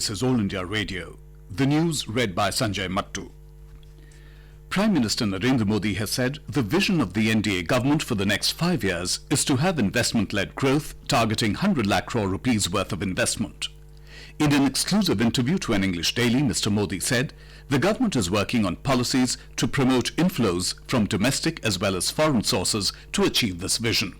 This is All India Radio. The news read by Sanjay Mattu. Prime Minister Narendra Modi has said the vision of the NDA government for the next 5 years is to have investment-led growth targeting 100 lakh crore rupees worth of investment. In an exclusive interview to an English daily, Mr. Modi said the government is working on policies to promote inflows from domestic as well as foreign sources to achieve this vision.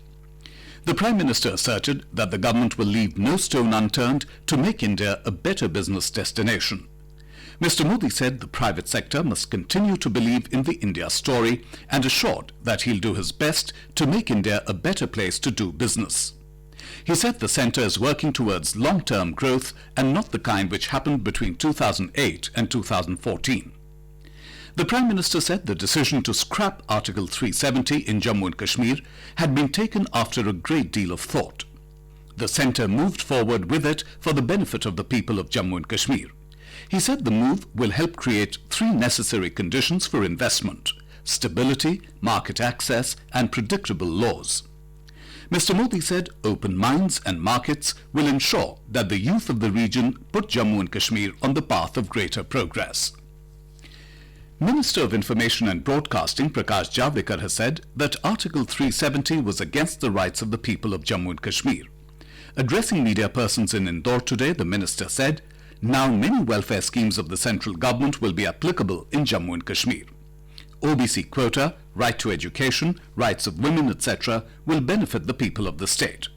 The Prime Minister asserted that the government will leave no stone unturned to make India a better business destination. Mr. Modi said the private sector must continue to believe in the India story and assured that he'll do his best to make India a better place to do business. He said the centre is working towards long-term growth and not the kind which happened between 2008 and 2014. The Prime Minister said the decision to scrap Article 370 in Jammu and Kashmir had been taken after a great deal of thought. The centre moved forward with it for the benefit of the people of Jammu and Kashmir. He said the move will help create 3 necessary conditions for investment: stability, market access and predictable laws. Mr. Modi said open minds and markets will ensure that the youth of the region put Jammu and Kashmir on the path of greater progress. Minister of Information and Broadcasting Prakash Javadekar has said that Article 370 was against the rights of the people of Jammu and Kashmir. Addressing media persons in Indore today, the minister said, now many welfare schemes of the central government will be applicable in Jammu and Kashmir. OBC quota, right to education, rights of women, etc. will benefit the people of the state.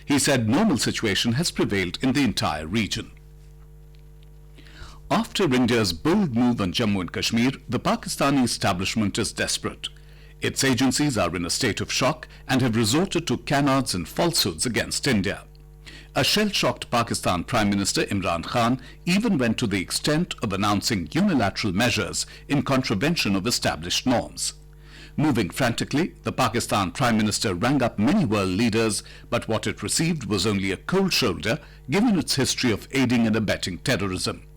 He said normal situation has prevailed in the entire region. After India's bold move on Jammu and Kashmir, the Pakistani establishment is desperate. Its agencies are in a state of shock and have resorted to canards and falsehoods against India. A shell-shocked Pakistan Prime Minister Imran Khan even went to the extent of announcing unilateral measures in contravention of established norms. Moving frantically, the Pakistan Prime Minister rang up many world leaders, but what it received was only a cold shoulder given its history of aiding and abetting terrorism.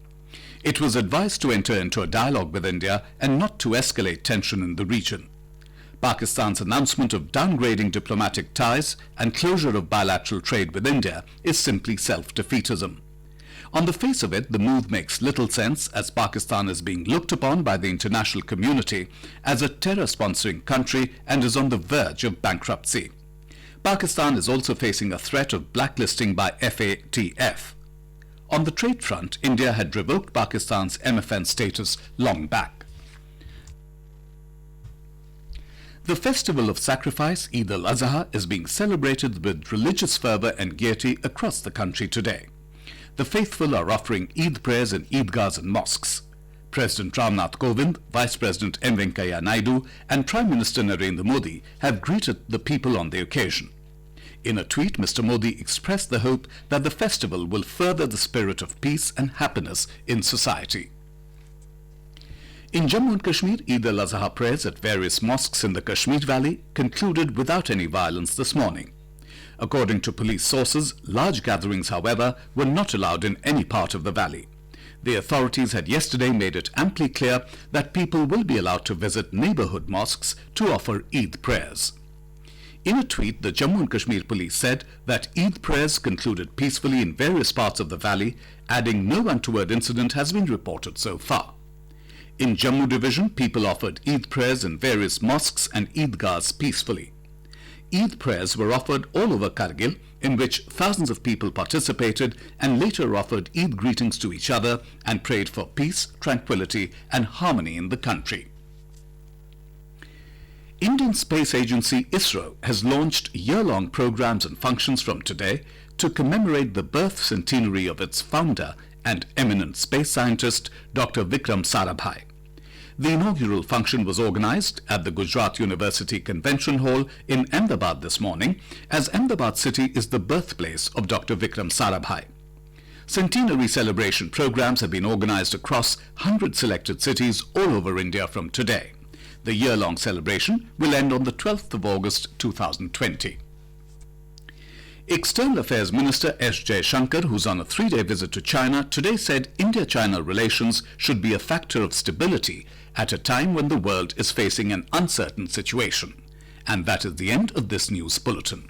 It was advised to enter into a dialogue with India and not to escalate tension in the region. Pakistan's announcement of downgrading diplomatic ties and closure of bilateral trade with India is simply self-defeatism. On the face of it, the move makes little sense as Pakistan is being looked upon by the international community as a terror-sponsoring country and is on the verge of bankruptcy. Pakistan is also facing a threat of blacklisting by FATF. On the trade front, India had revoked Pakistan's MFN status long back. The festival of sacrifice, Eid al-Adha, is being celebrated with religious fervour and gaiety across the country today. The faithful are offering Eid prayers in Eidgahs and mosques. President Ramnath Kovind, Vice President M. Venkaiah Naidu and Prime Minister Narendra Modi have greeted the people on the occasion. In a tweet, Mr. Modi expressed the hope that the festival will further the spirit of peace and happiness in society. In Jammu and Kashmir, Eid al-Adha prayers at various mosques in the Kashmir Valley concluded without any violence this morning. According to police sources, large gatherings, however, were not allowed in any part of the valley. The authorities had yesterday made it amply clear that people will be allowed to visit neighborhood mosques to offer Eid prayers. In a tweet, the Jammu and Kashmir police said that Eid prayers concluded peacefully in various parts of the valley, adding no untoward incident has been reported so far. In Jammu division, people offered Eid prayers in various mosques and Eidgahs peacefully. Eid prayers were offered all over Kargil, in which thousands of people participated and later offered Eid greetings to each other and prayed for peace, tranquility and harmony in the country. Indian Space Agency ISRO has launched year-long programs and functions from today to commemorate the birth centenary of its founder and eminent space scientist Dr. Vikram Sarabhai. The inaugural function was organized at the Gujarat University Convention Hall in Ahmedabad this morning, as Ahmedabad city is the birthplace of Dr. Vikram Sarabhai. Centenary celebration programs have been organized across 100 selected cities all over India from today. The year-long celebration will end on the 12th of August 2020. External Affairs Minister S. Jaishankar, who's on a 3-day visit to China, today said India-China relations should be a factor of stability at a time when the world is facing an uncertain situation. And that is the end of this news bulletin.